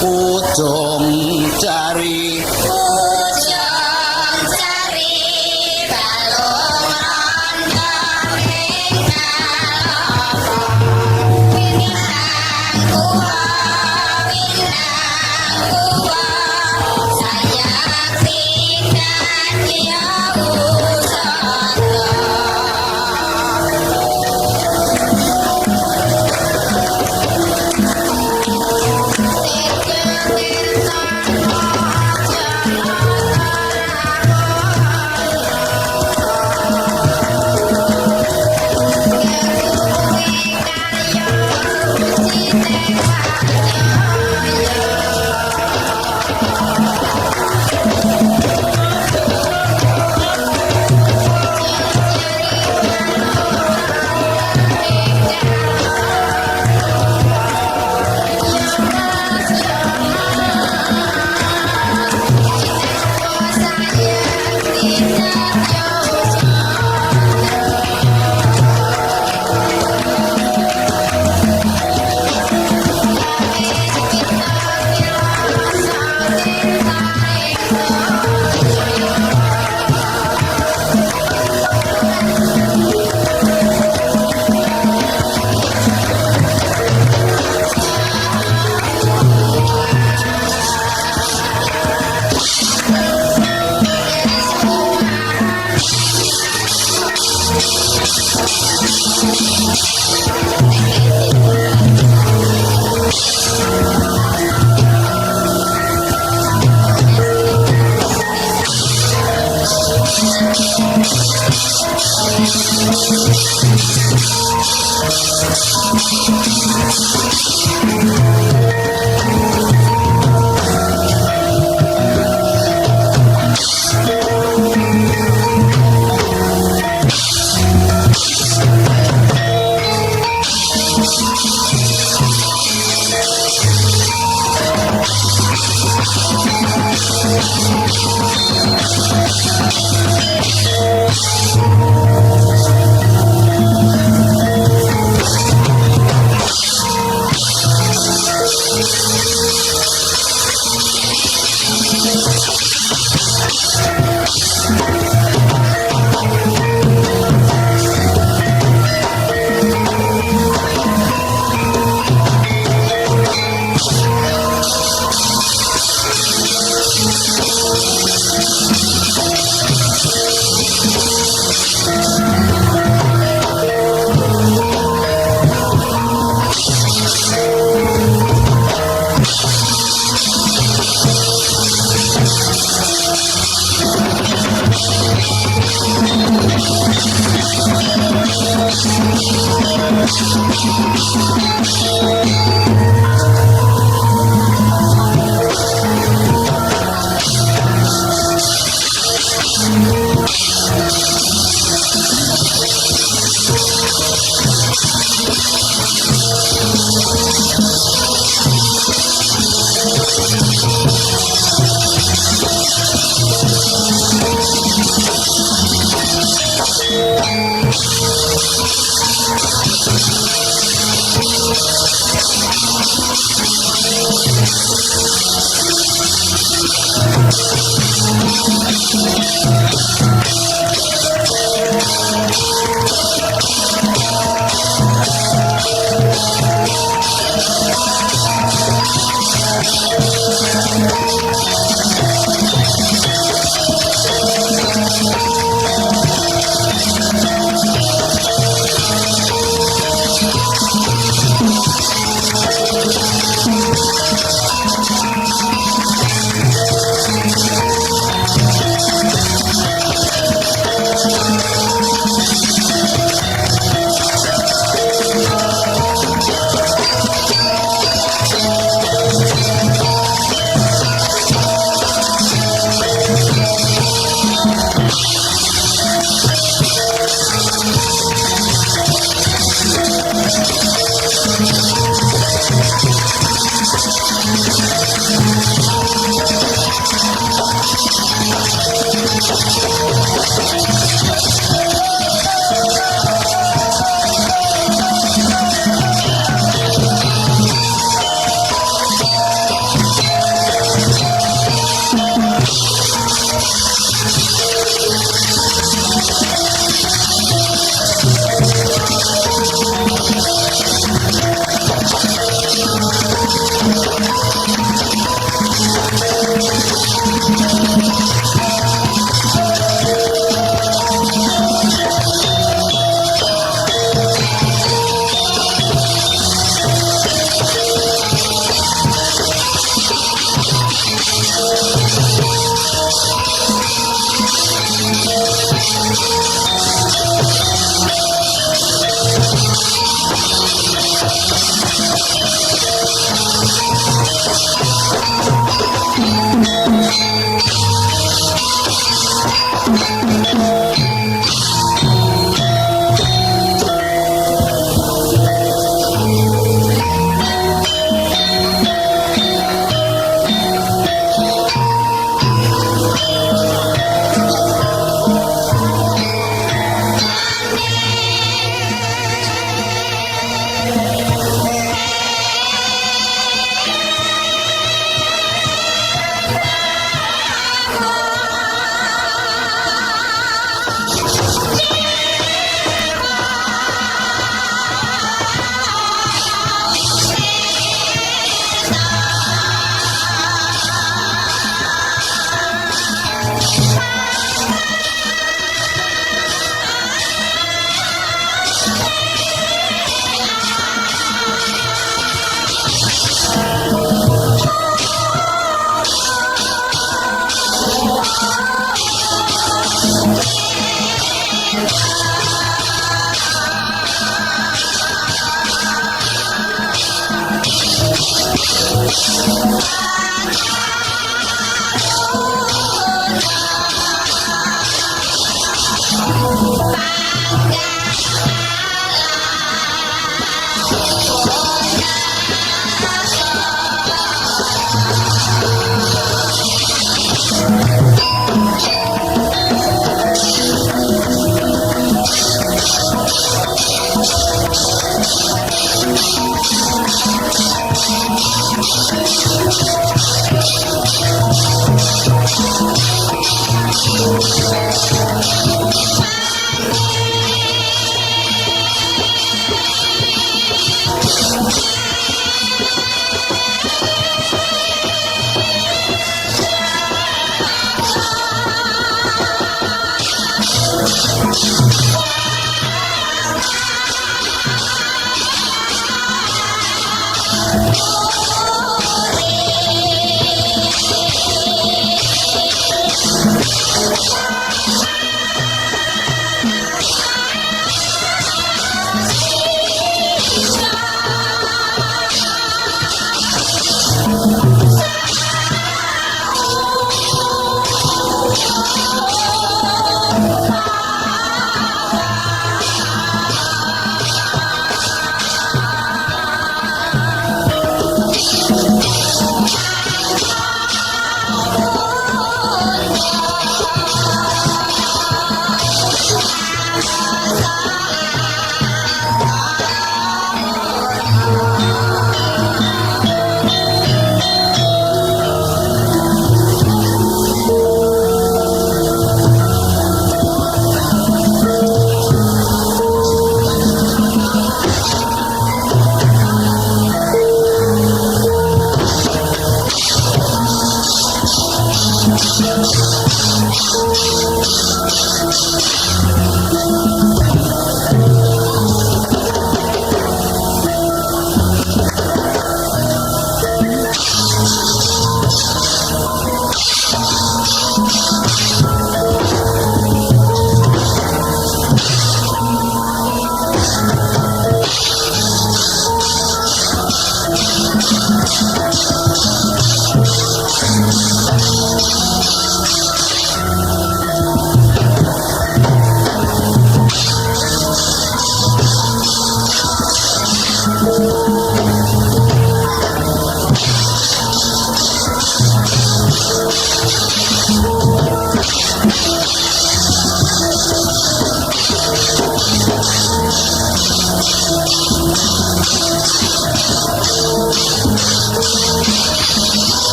ujung jari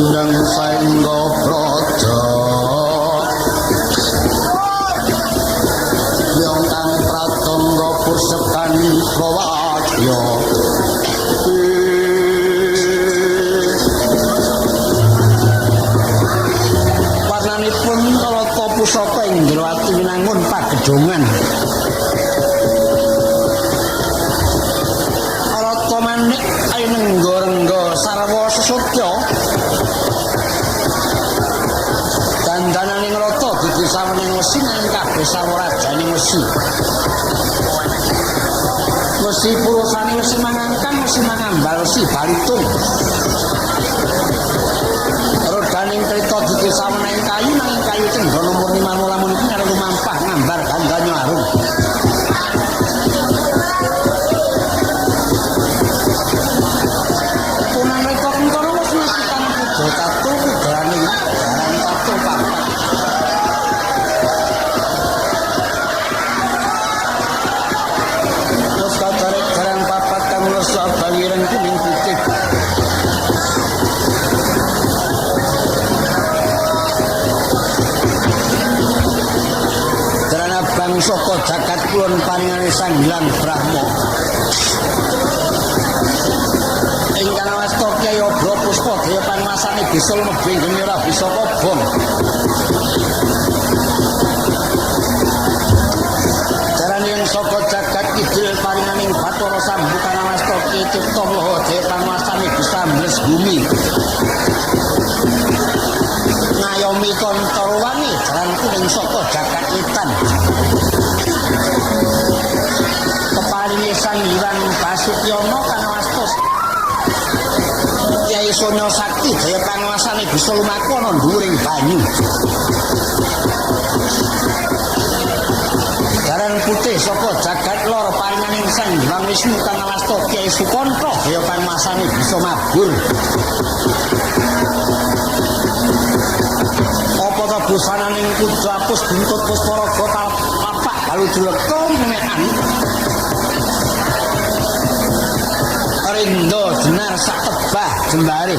undang saengga praja yang kang pratangga pusekan kawatya warnanipun rata pusaka Indrawati winangun pagedhongan rata manik ainengga-rengga sarwa sesotya dandananing rata dadi sawening wesi nang kabeh sarwa rajaning wesi wesi purusane wesi mangangkan wesi mangambal wesi balitung rodaning krita dadi sawening kayu nanging kayu cendana murni manulamun iki karo lumampah ngambar gandanya arum punan reka kentara wis nasikan puja tatu udaraning daran tatu papat terus kabarek daran papat kang lesa bawiren kuning putih daran abang saka jagat kulon paringane Sang Hyang Brahma ingkang awasta Kyai Obro Puspa daya panguwasane bisa lumebing geni ora bisa kobong darane ing saka jagat kidul paringaning Bathara Sambu kang awasta Kyai Cipta Loha daya panguwasane bisa mbles bumi ngayomi kontoro wangi jalan kuning saka jagat wetan keparinge Sang Hyang Basutyana kang awasta Kyai Sonya Sakti daya panguwasane bisa lumaku ana dhuwuring banyu daran putih saka jagat lor paringaning Sang Hyang Wisnu kang awasta Kyai Sukanta daya panguwasane bisa mabur apa ta busananing kudu apus buntut pusparaga papak balu juleka menekan Rindo jenar sak tebah jembare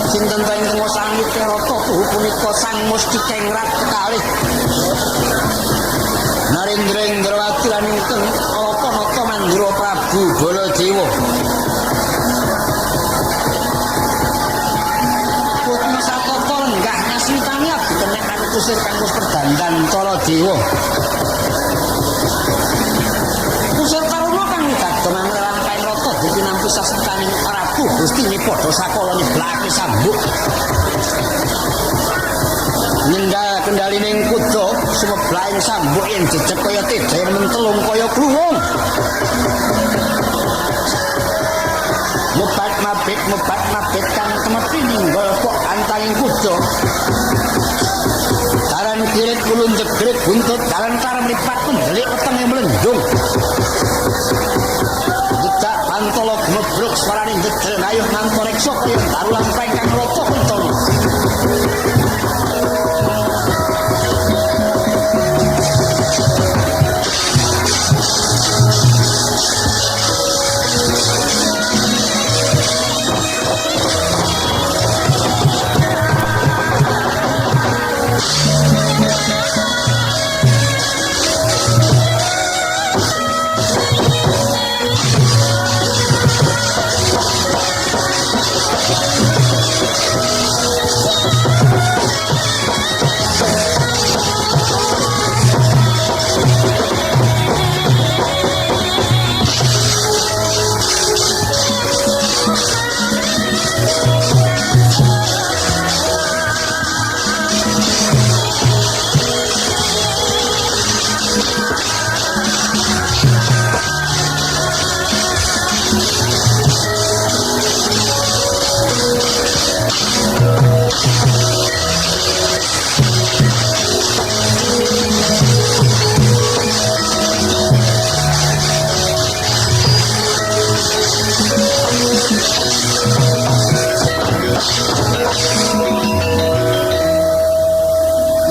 sinten ta ing tengah sangit rata tuhu punika Sang Musti Kengrat kekalih Narendra Indrawati lan ingkang Rata-nata Mandura Prabu Baladewa Putri Satata lenggah ngasmitani abdi kenek kusir kang wis perdandan Cala Dewa Kusir Taruna kang didadongan rangkaing rata dipinampi sasentaning Prabu Gustine padha sakala nyeblake sambuk ninggal kendalining kuda sumeblaing sambuk yen jejeg kaya tedher mentelung kaya kluwung mubat mabit kang temepi ninggal kok antaning kuda daran kirit kulun jegrit buntut dalan tar mripat pendelik wetenge mlendung jedak pantala gemebruk swaraning jedel ngayuh mantoreksa kaya daru lampah kang rata kuntana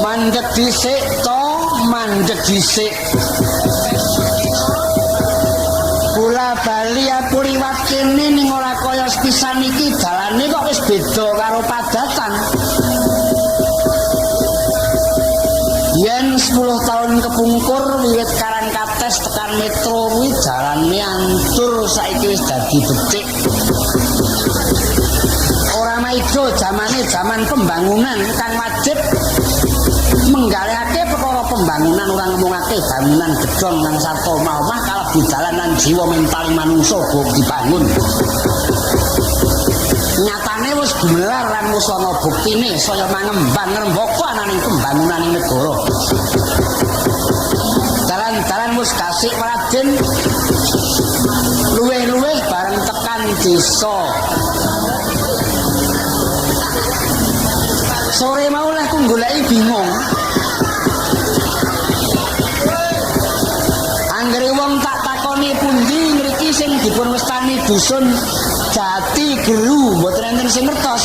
mandek dhisik to mandek dhisik kula bali aku liwat kene ning ora kaya sepisan iki dalane kok wis beda karo padatan. Yen 10 tahun kepungkur wiwit Karangkates tekan metro kuwi jalane ancur saiki wis dadi becik. Ora maido zaman pembangunan kang wajib menggalihake perkara pembangunan ora ngomongake bangunan gedhong nang sarta omah-omah kalebu dalanan jiwa mental manungsa kok dibangun. Nyatane wis gumelar lan wis ana buktine saya mangembang ngrembaka ananing pembangunan negara. Dalan-dalan wis gasik Raden luwih-luwih bareng tekan desa. Sore mau lah ku goleki bingung. Anggere wong tak takoni pundi mriki sing dipun wastani dusun Jati Geru, mboten enten sing ngertos.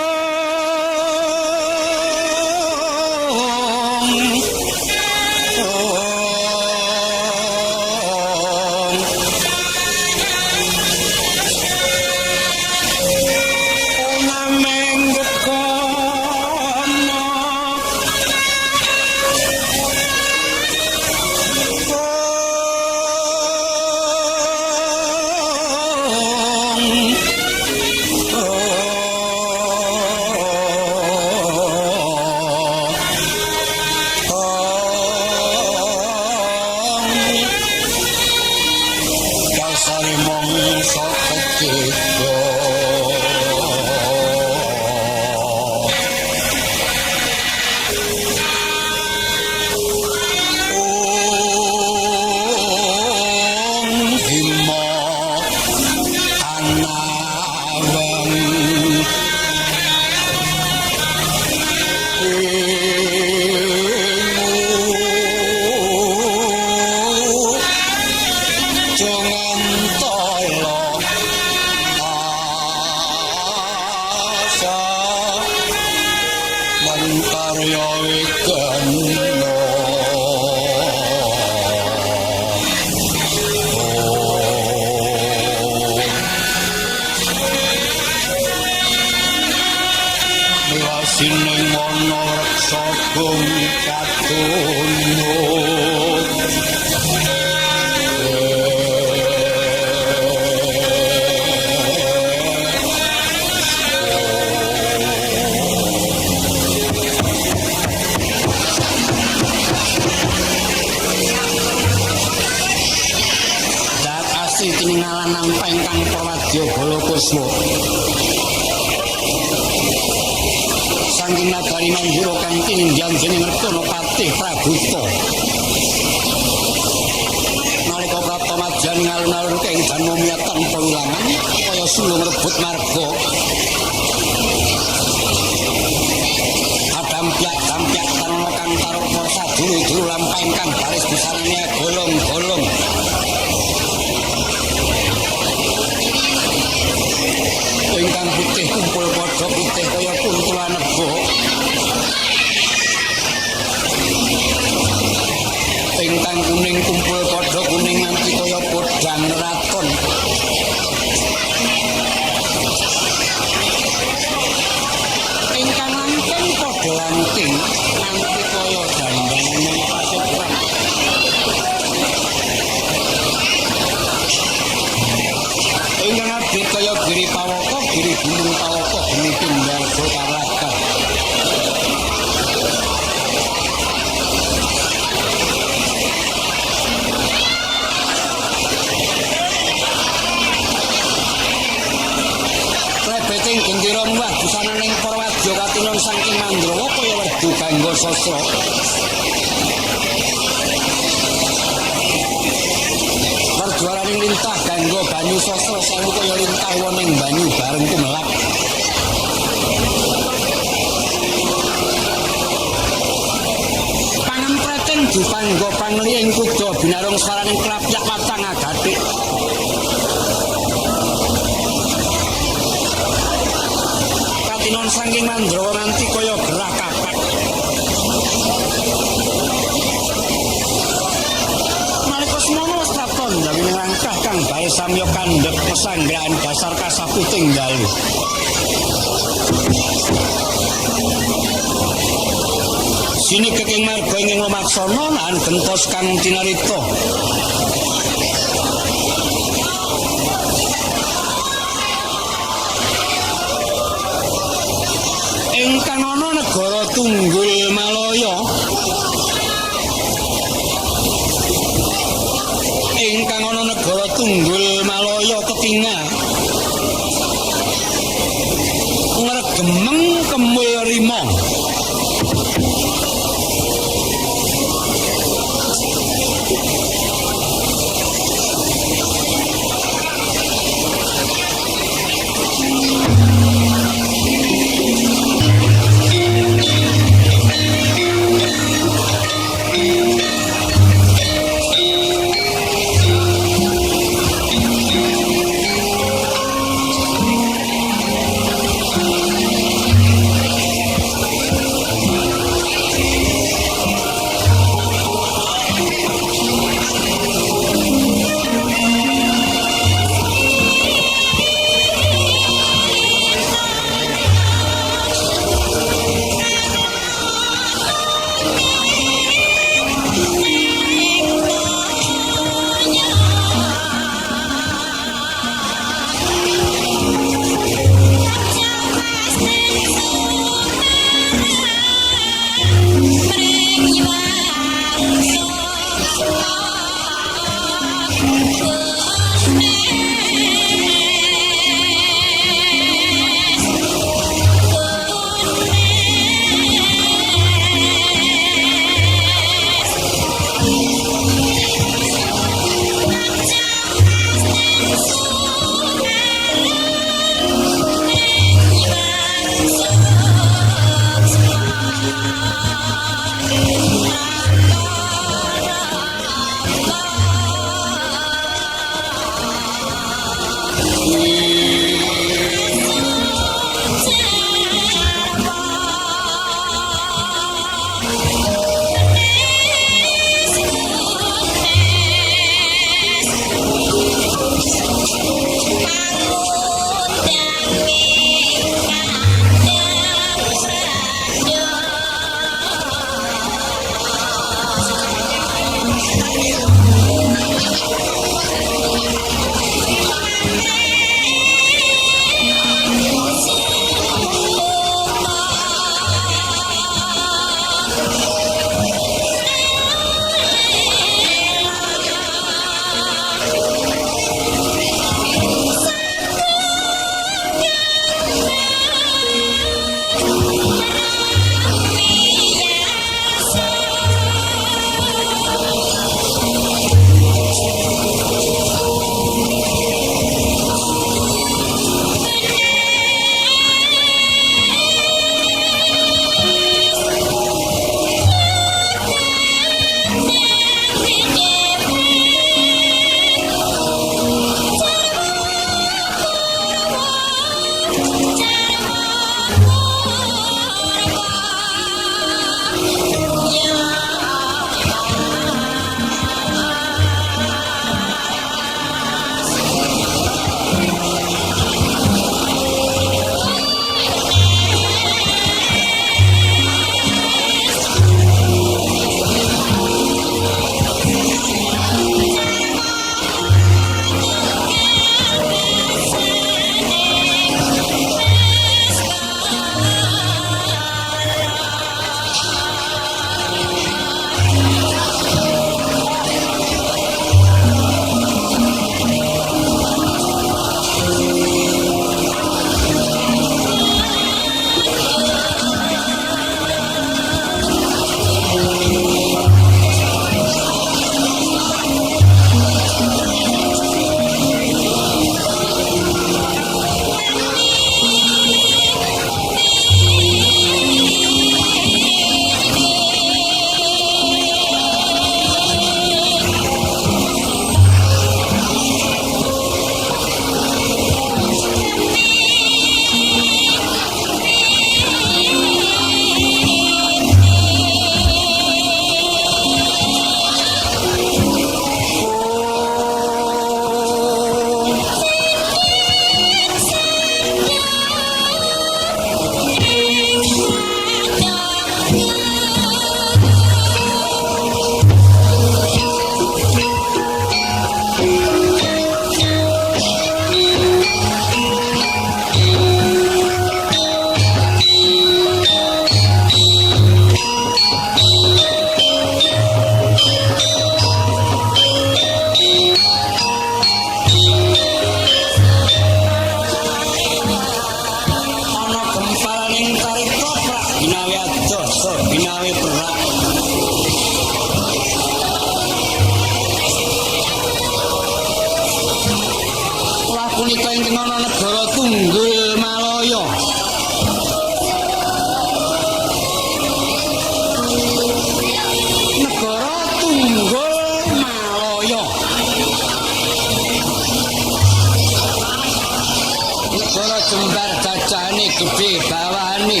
gede bawane.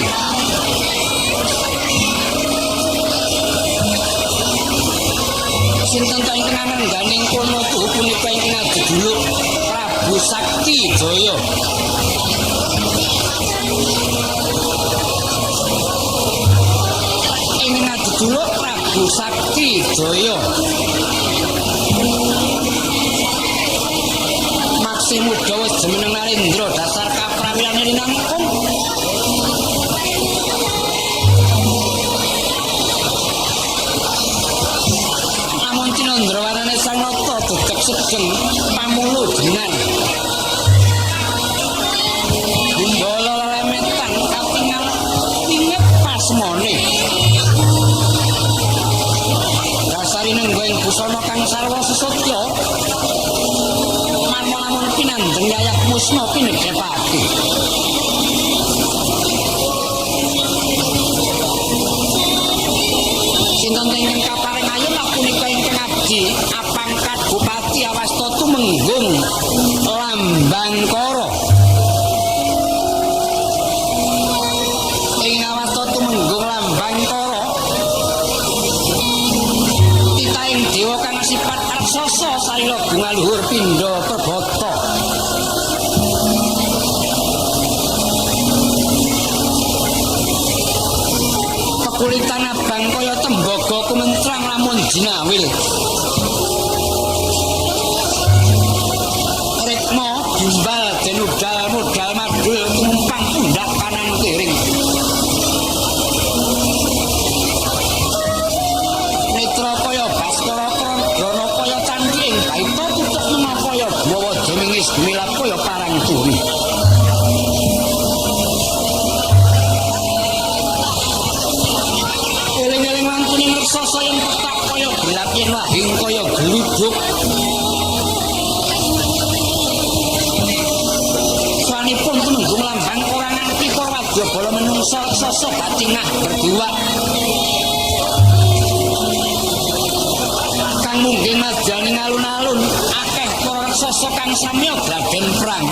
Sinten ta ingkang nangganing kono tuh punika ingkang jejuluk Prabu Sakti Jaya. Ingkang jejuluk Prabu Sakti Jaya. Maksimu dawa jemeneng Narendra dasar kaprawirane linangkung. Cinandrawarane sang nata dedeg segeng pamulu jenan. Gumbala lemetan katingal inget pasmone. Dasari nenggoing busana kang sarwa sesotya. Marmolamun pinandeng yayak musna pinegepake. Sinten ingkang kaparing ayun punika ingkang abdi apangkat Bupati Awasta Tumenggung Lambangkara. Ing Awasta Tumenggung Lambangkara titaing dewa kang sifat raksasa sarila bunga luhur pindha perbata. Kulitan abang kaya tembaga kumentrang lamun jinawil. Rikma gimbal denudal modal madul tumpang pundak kanan kiring. Netra kaya Baskara Krana kaya candring baita tutuk menga kaya bawa demingis gumilap kaya parang turi. Sasa yang petak kaya gelap yen wahing kaya geluduk. Sanipun Tumenggung Lambangkara nganti para wadyabala menungsa raksasa batingah berdiwak. Kang munggih madyaning alun-alun akeh para raksasa kang samya gladen perang.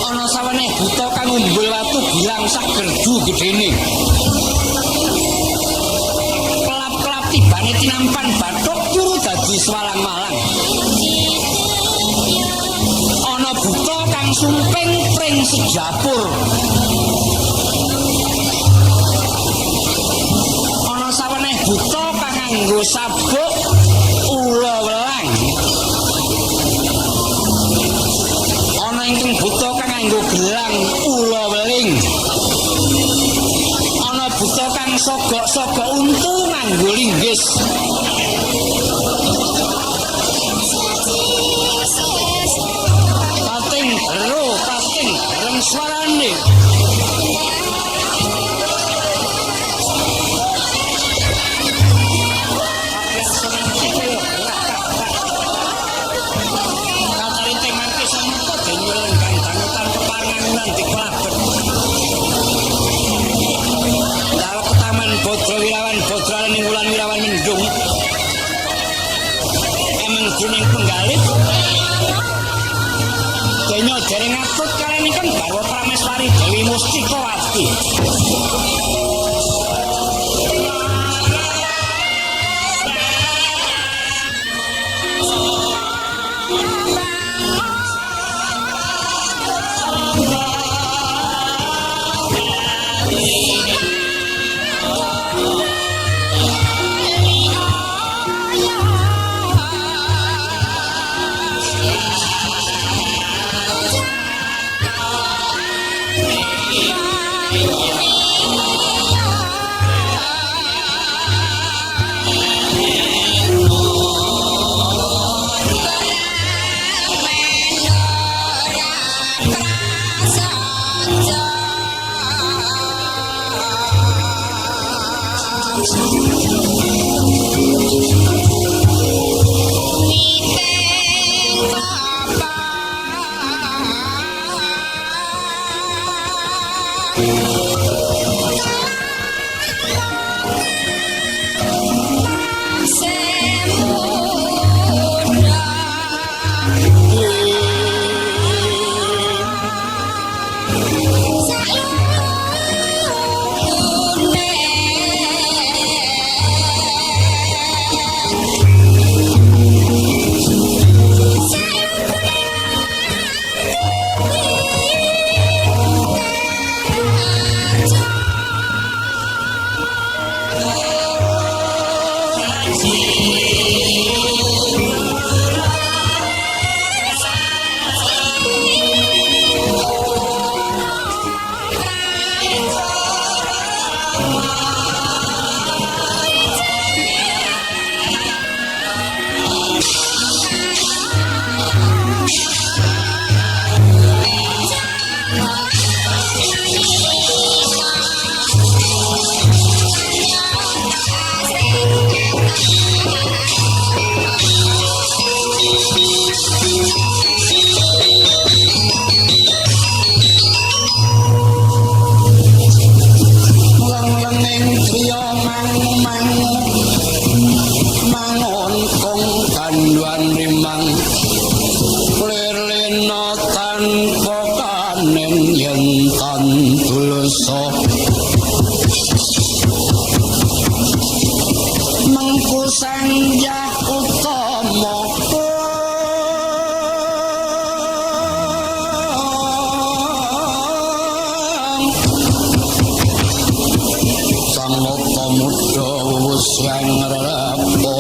Ana saweneh buta kang umbul watu bilang sak gerdu gedene. Kelap-kelap tibane tinampan bathuk turu dadi swalang-malang. Ana buta kang sumping pring sejapur. Ana saweneh buta kang nganggo sabuk ula welang. Ana ingkang buta kang nganggo gelang ula weling. Ana buta kang sogok-sogok untu nganggo linggis. Pating bareng swarane. Gunung Penggalih donya dereng atut kalenipun garwa Prameswari Dewi Mustikawati. yen kandulsa mengku sanjah utama sang nata muda wis ngrapo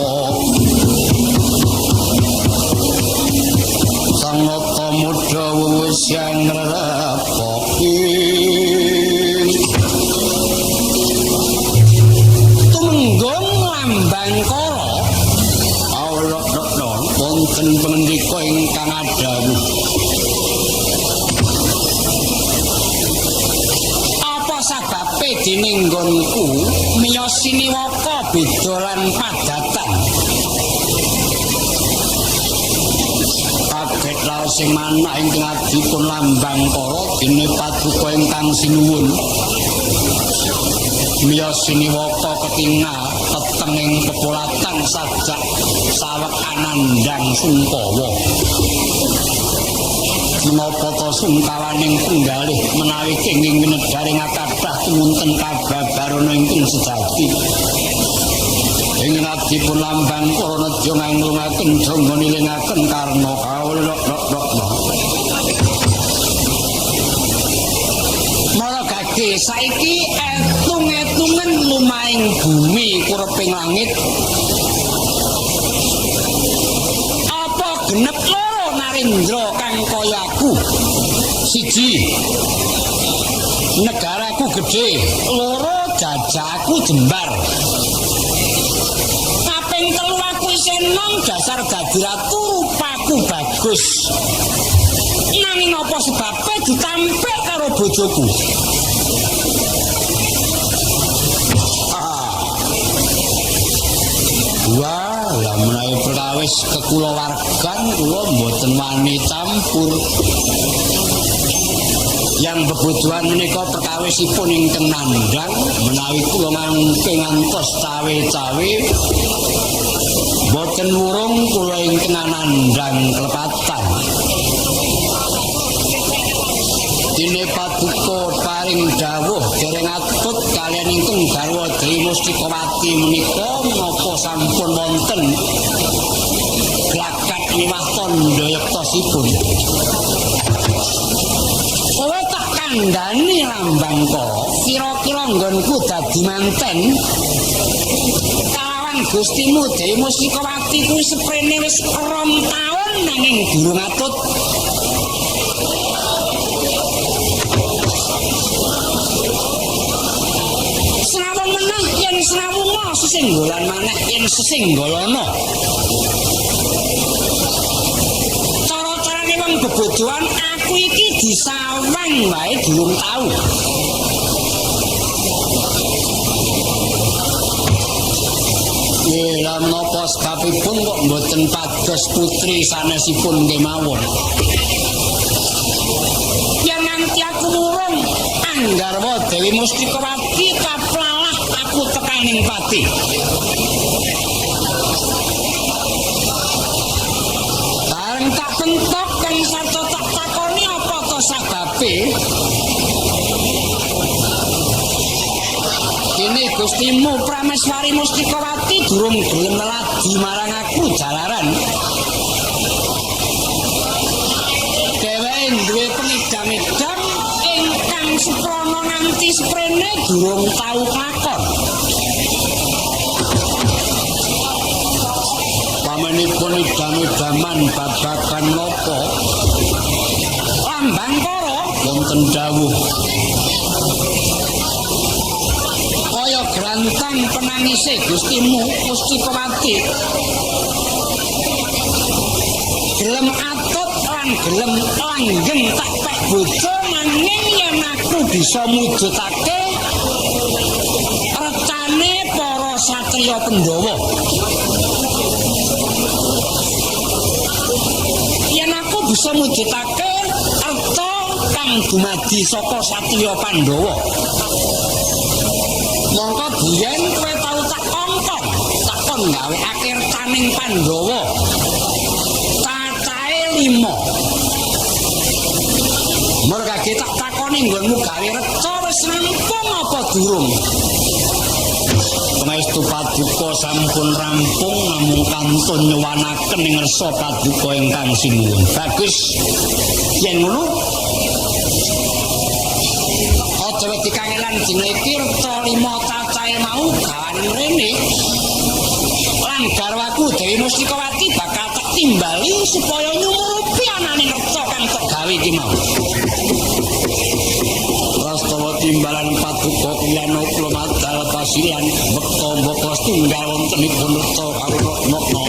sang nata muda wis ngrapo tumenggung lambang kala Allah wonten pangandika ingkang adhawuh apa sababe dening nggonku miyos siniwaka beda lan padatan kaget laos sing manak ingkang adipun lambang kala dene paduka ingkang sinuwun miyos siniwaka ketingal tetenging pepolatan sajak sawek anandang sungkawa menapa ta sungkawaning penggalih menawi kenging winedaring kathah tumunten kababarana ingkang sejati ing adipun lambang para nedya nganglungaken jangga nilingaken karna kawula mara gage saiki etung-etungen lumahing bumi kureping langit apa genep loro narendra kang kayaku siji negaraku gedhe loro jajaku jembar kaping telu aku isih nang dasar dadi ratu rupaku bagus nanging apa sebabe ditampik karo bojoku wah lah menawi perkawis kekulawargan kula mboten wani campur yang bebutuhan menika perkawisipun ingkang nandhang menawi kula ngangke ngantos cawe-cawe boten wurung kula ingkang nandhang klepatan dene paduka paring dawuh dereng atut kalian ingkang garwa Dewi Mustikawati menika menapa sampun wonten glakat miwah tandha yektosipun kowe tak kandhani lambang kala kira-kira nggonku dadi manten kalawan Gustimu Dewi Mustikawati kuwi seprene wis 2 taun nanging durung atut senawung meneh yen senawunga sesenggolan maneh yen sesenggolana cara-carane wong bebodohan aku iki disawang wae durung tau lha menapa sebabipun kok mboten pados putri sanesipun kemawon yen nganti aku murung anggarwa Dewi Mustikawati kaplalah aku tekaning pati bareng tak pentok kang sarta tak takoni apa to sababe dene Gustimu Prameswari Mustikawati durung gelem neladi marang aku jalaran dheweke duwe pengidam-idam ingkang suprana nganti sprene durung tau lakon pamenipun idam-idaman babagan napa lambang kala wonten dawuh kaya grantang penangise Gustimu Mustikawati gelem atut lan gelem langgeng tak pek bojo nanging yen aku bisa mujudake recane para satriya Pandhawa yen aku bisa mujudake arta kang dumadi saka satriya Pandhawa mongko biyen kowe tau tak kon gawe akhir taning Pandhawa cacahe 5 merga tak takon ning nggonmu gawe reca wis rampung apa durung? Pangestu paduka sampun rampung namung kantun nyuwanaken ing ngersa paduka ingkang sinuwun. Bagus. Yen ngono aja wedi kangelan dina iki reca 5 cacahe mau gawan mrene. Lan garwaku Dewi Mustikawati bakal tak timbali supaya nyumurupi anane reca kang tok gawe iki mau. Prastawa timbalan paduka kiyana kula madal pasilian bekta mbaka setunggal wontenipun reca kawula nokno.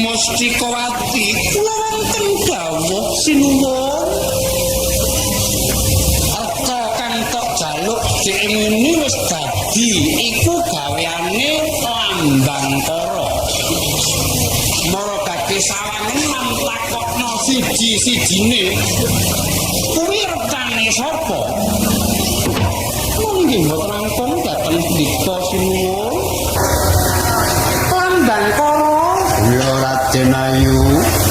Mustikawati kula wonten dawuh sinuwun. Arta kang tok jaluk diingini wis dadi iku gaweane Lambangkara. Mara gage sawangen mantakokno siji-sijine kuwi retane sapa? Nggih mboten langkung dhateng punika sinuwun. Lambangkara ya Raden Ayu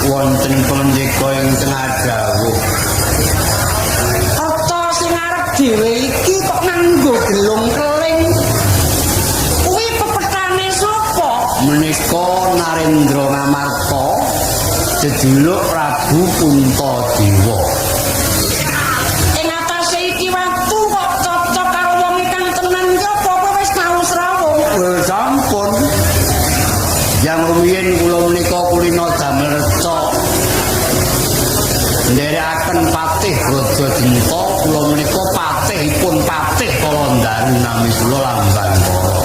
wonten pandika ing tengah dawuh. Arta sing arep dhewe iki kok nganggo gelung keling. Kuwi pepetane sapa? Menika Narendra Ngamarta jejuluk Prabu Puntadewa. Ing Dinta kula menika patihipun patih Kalandari nami kula Lambang Kara.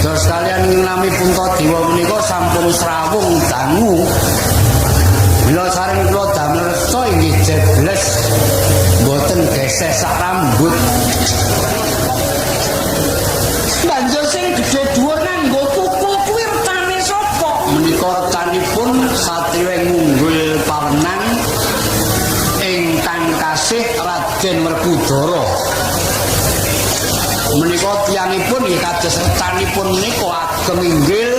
Terus kalian nami Puntadewa menika sampun srawung dangu. Mila saring kula damel resa inggih jebles mboten geseh sak rambut. Banjur sing gedhe dhuwur nganggo tukul kuwi retane sapa? Menika recanipun satriya ngunggul pawenang ingkang kasih Raden Werkudara. Menika tiyangipun nggih kados recanipun menika ageng inggil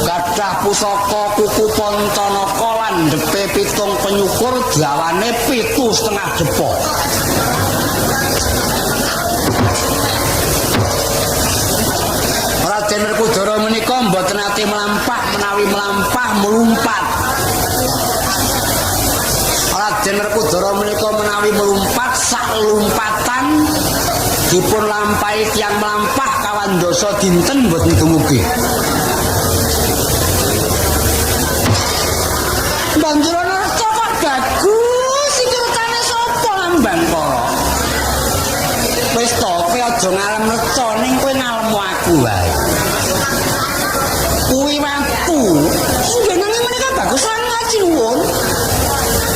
gadah pusaka kuku Pancanaka landhepe 7 penyukur dawane 7,5 depa. Raden Werkudara menika mboten ate melampah menawi melampah melumpat. Raden Werkudara menika menawi melumpat sak lumpatan dipun lampahi tiyang melampah kawan dasa dinten mboten dumugi. Banjur ana reca kok bagus iki retane sapa Lambang Kara. Wis to kowe aja ngalem reca ning kowe ngalem aku wae. Kuwi watu. Jenenge menika bagus lan ngaji nuwun.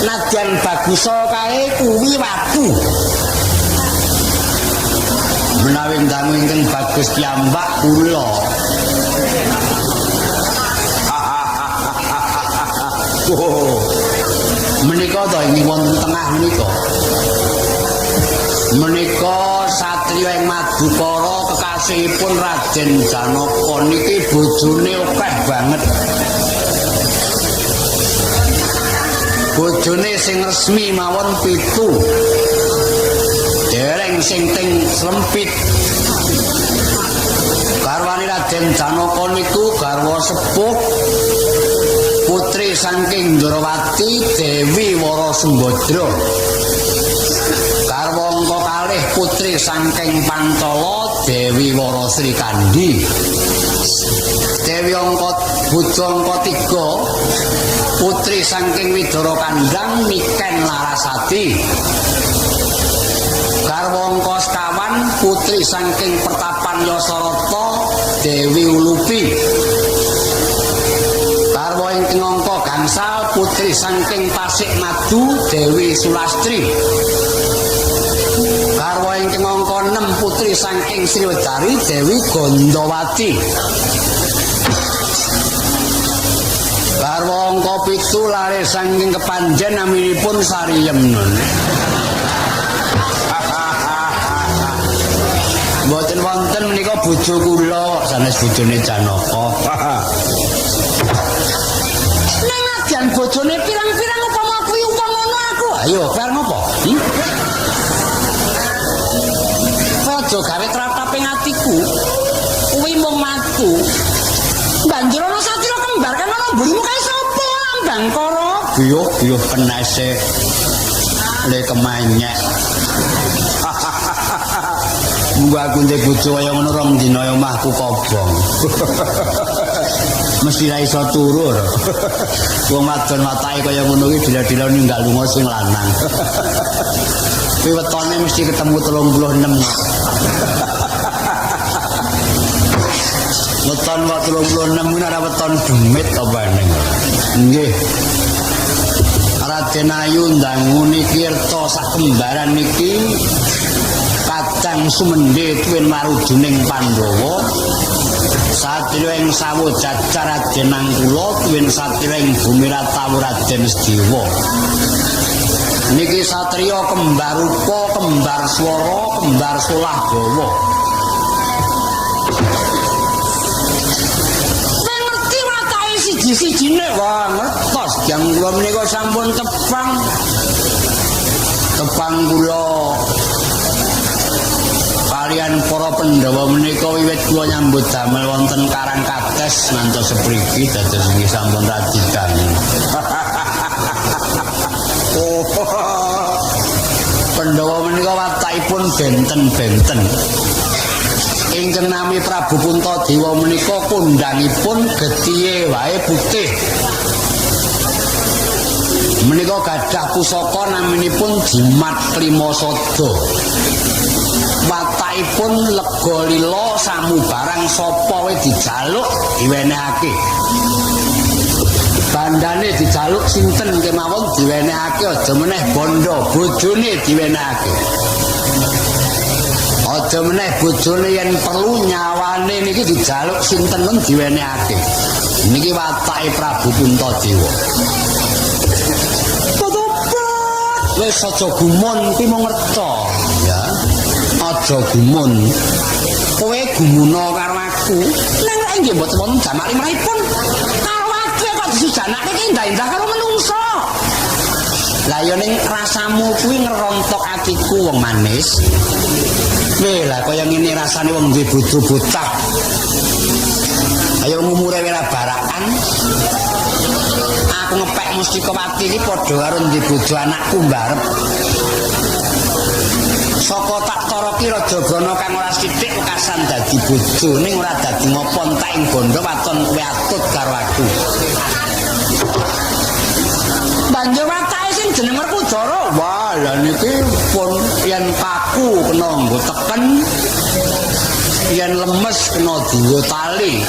Nadyan bagusa kae kuwi watu. Menawi dangu ingkang bagus piyambak kula. Menika to ing wonten tengah menika. Menika satriya ing Madukara kekasihipun Raden Janaka niki bojone akeh banget. Bojone sing resmi mawon 7. Dereng sing ting slempit. Garwane Raden Janaka niku garwa sepuh putri saking Ndrawati Dewi Wara Sumbadra. Garwa angka kalih putri saking Pancala Dewi Wara Srikandi. Dewi angka bojo angka 3 putri saking Widara Kandang Niken Larasati. Garwa angka 5 putri saking Pertapan Yasarata Dewi Ulupi. Garwa ingkang angka gangsal putri saking Tasik Madu Dewi Sulastri. Garwa ingkang angka 6 putri saking Sriwedari Dewi Gondowati. Garwa angka 7 lare saking Kepanjen naminipun Sariyemnun. Mboten wonten menika bojo kula sanes bojone Janaka. Ning nadyan bojone pirang-pirang upama kuwi upama ngono aku. Ayo, fair ngopo? Aja gawe trataping atiku. Kuwi mung matu. Banjur ana satira kembar kan ana mburimu kae sapa Lambang Kara? Biyuh penese le kemanyek. Munggo aku ndek bojo kaya ngono rong dina ya omahku kobong. Mesti ra iso turu. Wong wadon watake kaya ngono iki dila-dila ninggal lunga sing lanang. Kuwi wetone mesti ketemu 36. Weton kok 36 kuwi ora weton demit apa ning. Nggih. Raden Ayu ndangu niki erta sak kembaran niki Kacang Sumendhe tuwin marujuning Pandhawa. Satriya ing Sawojajar Raden Angkula tuwin satriya ing Bumiratawu Raden Sediwa. Niki satriya kembar rupa, kembar swara, kembar solah gawa. Ngerti watake siji-sijine wah ngertos jam kula menika sampun tepang. Tepang kula kalian para Pandhawa menika wiwit kula nyambut damel wonten Karang Kades ngantos sepriki dados nggih sampun radi dangu. Pandhawa menika watakipun benten-benten. Ingkang nami Prabu Puntadewa menika kondhangipun gethihe wae putih. Menika gadah pusaka naminipun Jimat Trimasada. Watakipun lega lila samubarang sapa wae dijaluk diwenehake. Bandane dijaluk sinten kemawon diwenehake, aja meneh bondo bojone diwenehake. Aja meneh bojone yen perlu nyawane niki dijaluk sinten men diwenehake. Niki watake Prabu Puntadewa. Wis aja gumun, ki mung ngerca, ya. Aja gumun. Kowe gumuna karo aku. Nang lek nggih mboten wonten jamalimrahipun. Karo aku kok disujanake ki indah-indah karo menungso. Lah ya ning rasamu kuwi ngerontok atiku wong manis. Weh lah kaya ngene rasane wong duwe bojo bocah. Ayo umure wis barakan. Aku ngepek Mustikawati iki padha karo ndi bojo anakku mbarep. Saka tak toroki Rajagana kang ora sithik wekasan dadi bojo ning ora dadi ngopo entek ing bondo waton kowe atut karo aku. Banjur watake sing jeneng Werkudara. Wah, lha niki pun yen kaku kena nggo teken. Yen lemes kena dienggo tali.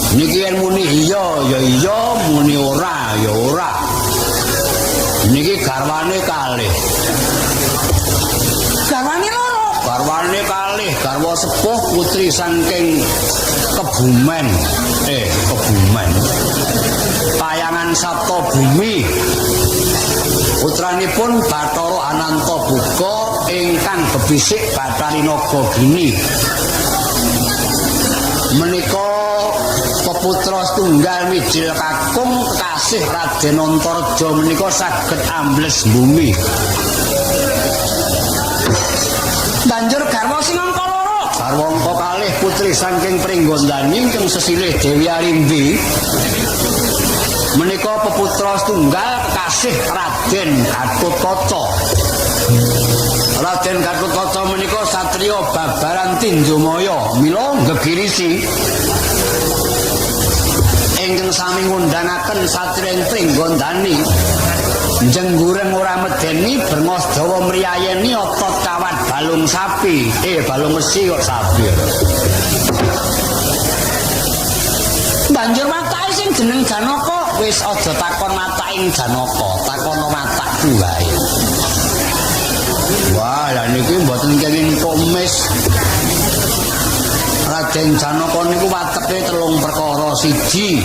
Niki yen muni iya ya iya, muni ora ya ora. Niki garwane kalih. Garwane loro. Garwane kalih, garwa sepuh putri saking Kebumen. Kebumen. Payangan Sabta Bumi. Putranipun Bathara Anantaboga ingkang bebisik Bathari Nagagini. Menika peputra setunggal mijil kakung kekasih Raden Antareja menika saged ambles bumi. Banjur garwa sing angka loro. Garwa angka kalih putri saking Pringgondani ingkang sesilih Dewi Arimbi. Menika peputra setunggal kekasih Raden Gatotkaca. Raden Gatotkaca menika satriya babaran Tinjomaya mila gegirisi. Ingkang sami ngundhangaken satriya Pringgondani. Jenggureng ora medeni brengos dawa mriyayeni otot kawat balung sapi. Balung mesi kok sapi. Banjur matake sing jeneng Janaka, wis aja takon mataking Janaka, takono matakku wae. Wah, lha niki mboten kenging komis. Raden Janaka niku wateke 3 perkara. 1.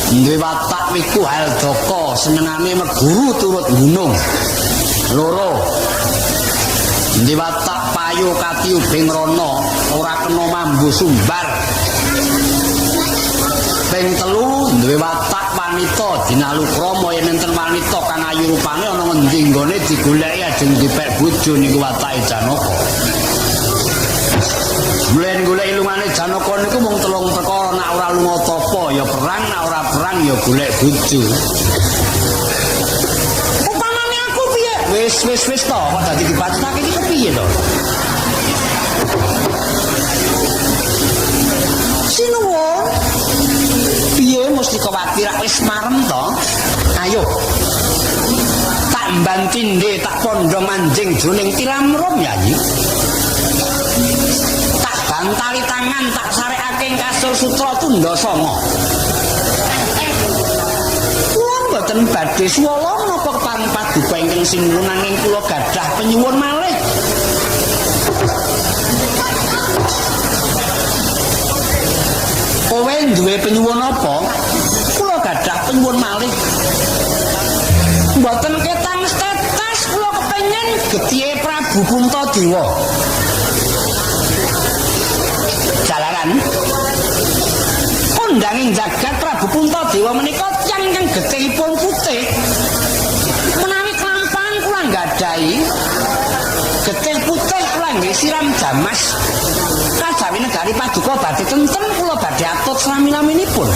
Duwe watak wiku haldaka, senengane meguru turut gunung. 2. Duwe watak payu kati ubing rana, ora kena mambu sumbar. Ping 3, duwe watak wanita dinalu krama yen enten wanita kang ayu rupane ana ngendi nggone digoleki ajeng dipek bojo niku watake Janaka. Mlen golek ilungane Janaka niku mung 3 perkara, nek ora lunga tapa ya perang, nek ora perang ya golek bojo. Upamane aku piye? Wis to, kok dadi dibatenake iki kepiye to? Sinuwun. Piye Mustikawati rak wis marem to? Ayo. Tak mbantinde tak pondho manjing jroning tilamrum yayi. Tak bantali tangan tak sarekake ing kasur sutra tunda sanga. Kula mboten badhe swala menapa kepareng paduka ingkang sinuwun nanging kula gadah penyuwun malih. Kowe duwe penyuwun apa? Kula gadah penyuwun malih. Mboten ketang tetes kula kepengin getih Prabu Puntadewa. Jalaran kondanging jagat Prabu Puntadewa menika tiyang ingkang getihipun putih. Menawi kelampahan kula nggadahi getih putih kula nggih siram jamas. Kajawi negari paduka badhe tentrem kula badhe atut salami-laminipun.